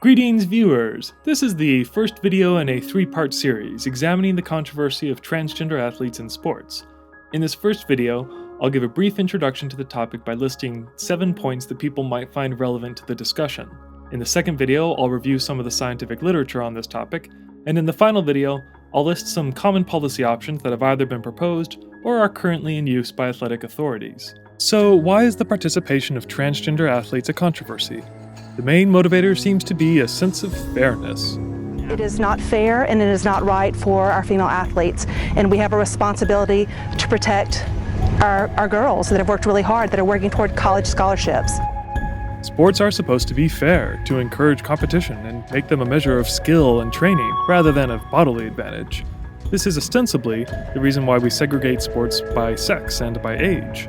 Greetings viewers! This is the first video in a three-part series examining the controversy of transgender athletes in sports. In this first video, I'll give a brief introduction to the topic by listing 7 points that people might find relevant to the discussion. In the second video, I'll review some of the scientific literature on this topic, and in the final video, I'll list some common policy options that have either been proposed or are currently in use by athletic authorities. So why is the participation of transgender athletes a controversy? The main motivator seems to be a sense of fairness. It is not fair and it is not right for our female athletes, and we have a responsibility to protect our girls that have worked really hard, that are working toward college scholarships. Sports are supposed to be fair, to encourage competition and make them a measure of skill and training rather than of bodily advantage. This is ostensibly the reason why we segregate sports by sex and by age.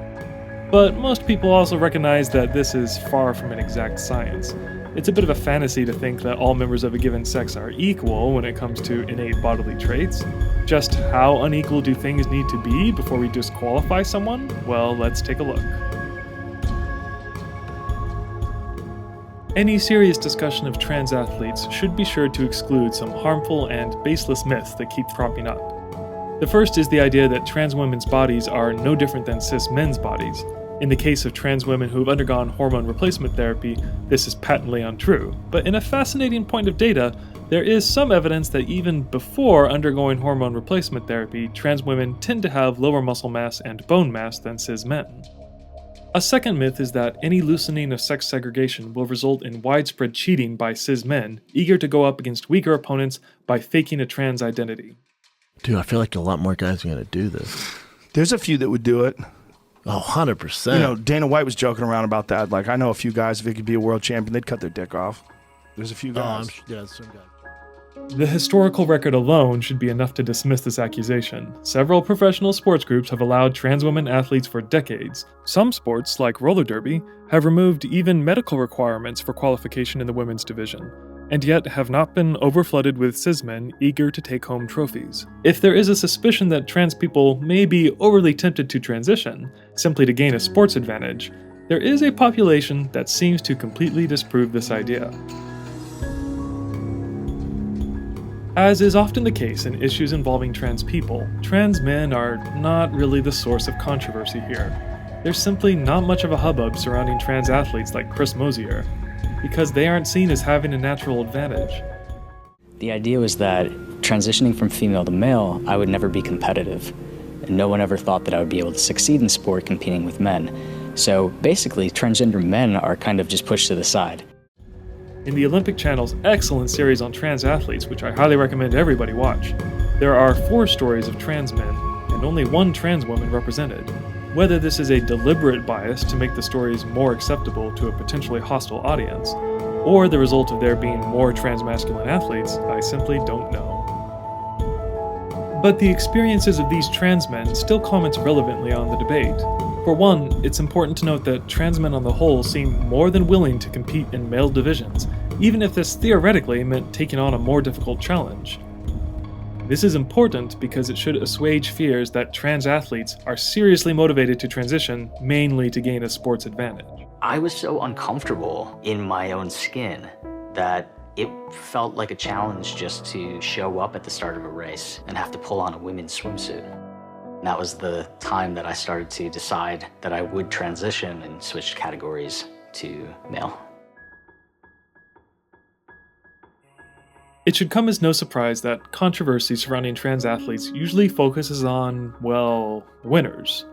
But most people also recognize that this is far from an exact science. It's a bit of a fantasy to think that all members of a given sex are equal when it comes to innate bodily traits. Just how unequal do things need to be before we disqualify someone? Well, let's take a look. Any serious discussion of trans athletes should be sure to exclude some harmful and baseless myths that keep cropping up. The first is the idea that trans women's bodies are no different than cis men's bodies. In the case of trans women who have undergone hormone replacement therapy, this is patently untrue. But in a fascinating point of data, there is some evidence that even before undergoing hormone replacement therapy, trans women tend to have lower muscle mass and bone mass than cis men. A second myth is that any loosening of sex segregation will result in widespread cheating by cis men, eager to go up against weaker opponents by faking a trans identity. Dude, I feel like a lot more guys are going to do this. There's a few that would do it. Oh, 100%. You know, Dana White was joking around about that. Like, I know a few guys, if they could be a world champion, they'd cut their dick off. There's a few guys. Yeah, some guys. The historical record alone should be enough to dismiss this accusation. Several professional sports groups have allowed trans women athletes for decades. Some sports, like roller derby, have removed even medical requirements for qualification in the women's division, and yet have not been overflooded with cis men eager to take home trophies. If there is a suspicion that trans people may be overly tempted to transition, simply to gain a sports advantage, there is a population that seems to completely disprove this idea. As is often the case in issues involving trans people, trans men are not really the source of controversy here. There's simply not much of a hubbub surrounding trans athletes like Chris Mosier, because they aren't seen as having a natural advantage. The idea was that transitioning from female to male, I would never be competitive. And no one ever thought that I would be able to succeed in sport competing with men. So basically, transgender men are kind of just pushed to the side. In the Olympic Channel's excellent series on trans athletes, which I highly recommend everybody watch, there are 4 stories of trans men, and only 1 trans woman represented. Whether this is a deliberate bias to make the stories more acceptable to a potentially hostile audience, or the result of there being more transmasculine athletes, I simply don't know. But the experiences of these trans men still comment relevantly on the debate. For one, it's important to note that trans men on the whole seem more than willing to compete in male divisions, even if this theoretically meant taking on a more difficult challenge. This is important because it should assuage fears that trans athletes are seriously motivated to transition mainly to gain a sports advantage. I was so uncomfortable in my own skin that it felt like a challenge just to show up at the start of a race and have to pull on a women's swimsuit. And that was the time that I started to decide that I would transition and switch categories to male. It should come as no surprise that controversy surrounding trans athletes usually focuses on, well, winners.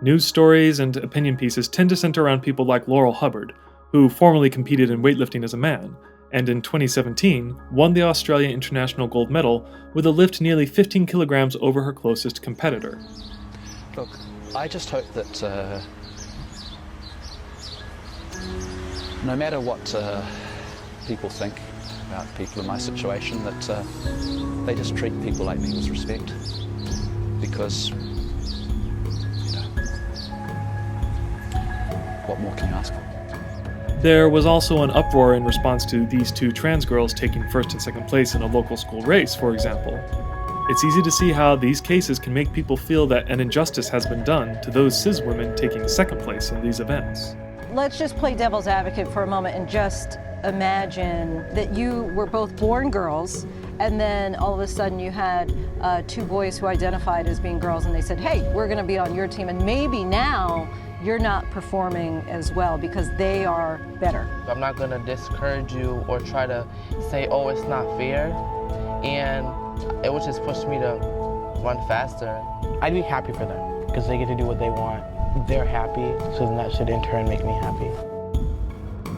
News stories and opinion pieces tend to center around people like Laurel Hubbard, who formerly competed in weightlifting as a man, and in 2017 won the Australia International Gold Medal with a lift nearly 15 kilograms over her closest competitor. Look, I just hope that no matter what people think about people in my situation, that they just treat people like me with respect, because, you know, what more can you ask for? There was also an uproar in response to these 2 trans girls taking first and second place in a local school race, for example. It's easy to see how these cases can make people feel that an injustice has been done to those cis women taking second place in these events. Let's just play devil's advocate for a moment and just imagine that you were both born girls, and then all of a sudden you had two boys who identified as being girls, and they said, hey, we're going to be on your team, and maybe now you're not performing as well because they are better. I'm not going to discourage you or try to say, oh, it's not fair, and it would just push me to run faster. I'd be happy for them because they get to do what they want. They're happy, so then that should in turn make me happy.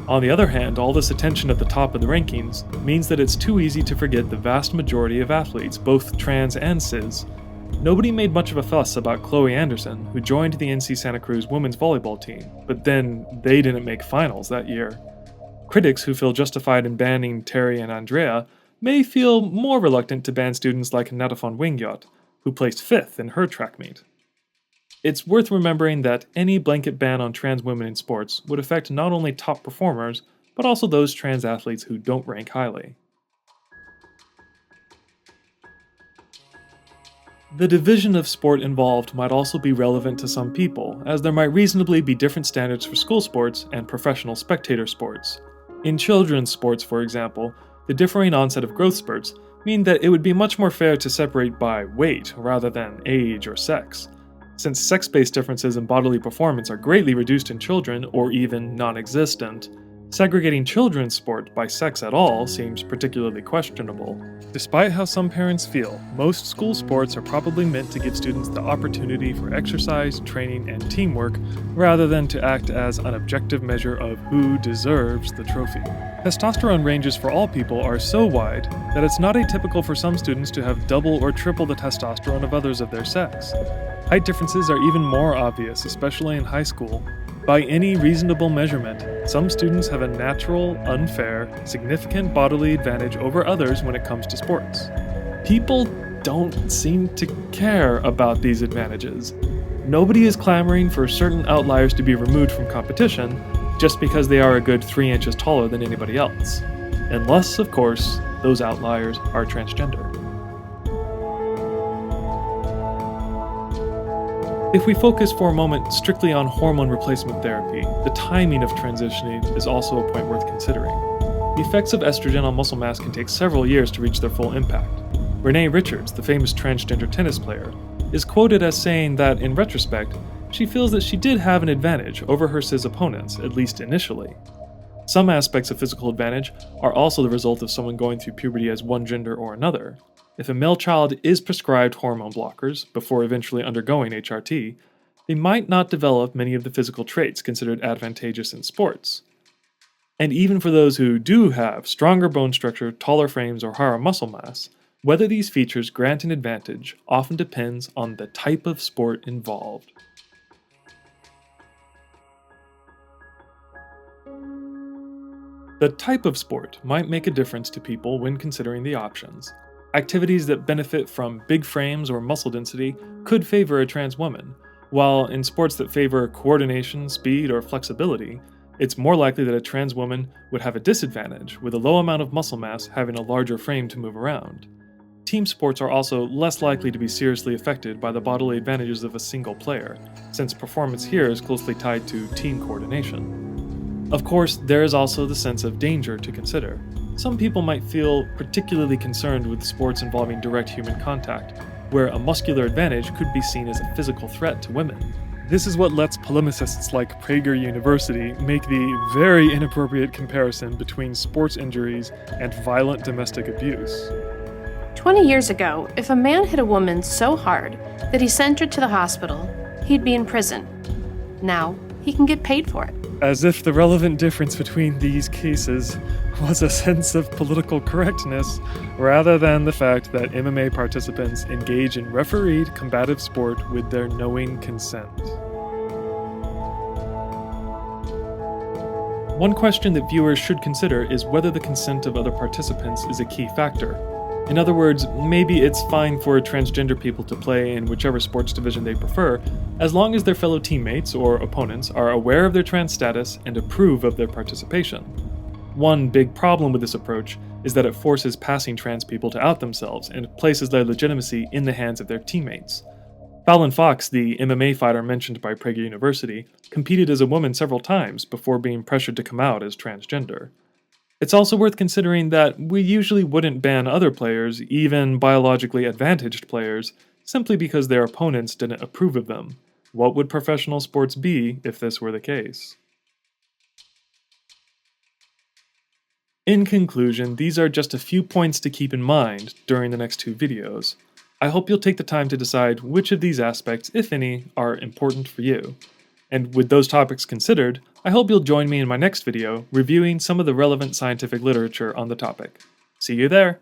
On the other hand, all this attention at the top of the rankings means that it's too easy to forget the vast majority of athletes, both trans and cis. Nobody made much of a fuss about Chloe Anderson, who joined the NC Santa Cruz women's volleyball team, but then they didn't make finals that year. Critics who feel justified in banning Terry and Andrea may feel more reluctant to ban students like Nata von Wingjot, who placed 5th in her track meet. It's worth remembering that any blanket ban on trans women in sports would affect not only top performers, but also those trans athletes who don't rank highly. The division of sport involved might also be relevant to some people, as there might reasonably be different standards for school sports and professional spectator sports. In children's sports, for example, the differing onset of growth spurts mean that it would be much more fair to separate by weight rather than age or sex. Since sex-based differences in bodily performance are greatly reduced in children or even non-existent, segregating children's sport by sex at all seems particularly questionable. Despite how some parents feel, most school sports are probably meant to give students the opportunity for exercise, training, and teamwork, rather than to act as an objective measure of who deserves the trophy. Testosterone ranges for all people are so wide that it's not atypical for some students to have double or triple the testosterone of others of their sex. Height differences are even more obvious, especially in high school. By any reasonable measurement, some students have a natural, unfair, significant bodily advantage over others when it comes to sports. People don't seem to care about these advantages. Nobody is clamoring for certain outliers to be removed from competition just because they are a good 3 inches taller than anybody else. Unless, of course, those outliers are transgender. If we focus for a moment strictly on hormone replacement therapy, the timing of transitioning is also a point worth considering. The effects of estrogen on muscle mass can take several years to reach their full impact. Renee Richards, the famous transgender tennis player, is quoted as saying that, in retrospect, she feels that she did have an advantage over her cis opponents, at least initially. Some aspects of physical advantage are also the result of someone going through puberty as one gender or another. If a male child is prescribed hormone blockers before eventually undergoing HRT, they might not develop many of the physical traits considered advantageous in sports. And even for those who do have stronger bone structure, taller frames, or higher muscle mass, whether these features grant an advantage often depends on the type of sport involved. The type of sport might make a difference to people when considering the options. Activities that benefit from big frames or muscle density could favor a trans woman, while in sports that favor coordination, speed, or flexibility, it's more likely that a trans woman would have a disadvantage, with a low amount of muscle mass having a larger frame to move around. Team sports are also less likely to be seriously affected by the bodily advantages of a single player, since performance here is closely tied to team coordination. Of course, there is also the sense of danger to consider. Some people might feel particularly concerned with sports involving direct human contact, where a muscular advantage could be seen as a physical threat to women. This is what lets polemicists like PragerU make the very inappropriate comparison between sports injuries and violent domestic abuse. 20 years ago, if a man hit a woman so hard that he sent her to the hospital, he'd be in prison. Now, he can get paid for it. As if the relevant difference between these cases was a sense of political correctness, rather than the fact that MMA participants engage in refereed combative sport with their knowing consent. One question that viewers should consider is whether the consent of other participants is a key factor. In other words, maybe it's fine for transgender people to play in whichever sports division they prefer, as long as their fellow teammates or opponents are aware of their trans status and approve of their participation. One big problem with this approach is that it forces passing trans people to out themselves and places their legitimacy in the hands of their teammates. Fallon Fox, the MMA fighter mentioned by PragerU, competed as a woman several times before being pressured to come out as transgender. It's also worth considering that we usually wouldn't ban other players, even biologically advantaged players, simply because their opponents didn't approve of them. What would professional sports be if this were the case? In conclusion, these are just a few points to keep in mind during the next 2 videos. I hope you'll take the time to decide which of these aspects, if any, are important for you. And with those topics considered, I hope you'll join me in my next video reviewing some of the relevant scientific literature on the topic. See you there!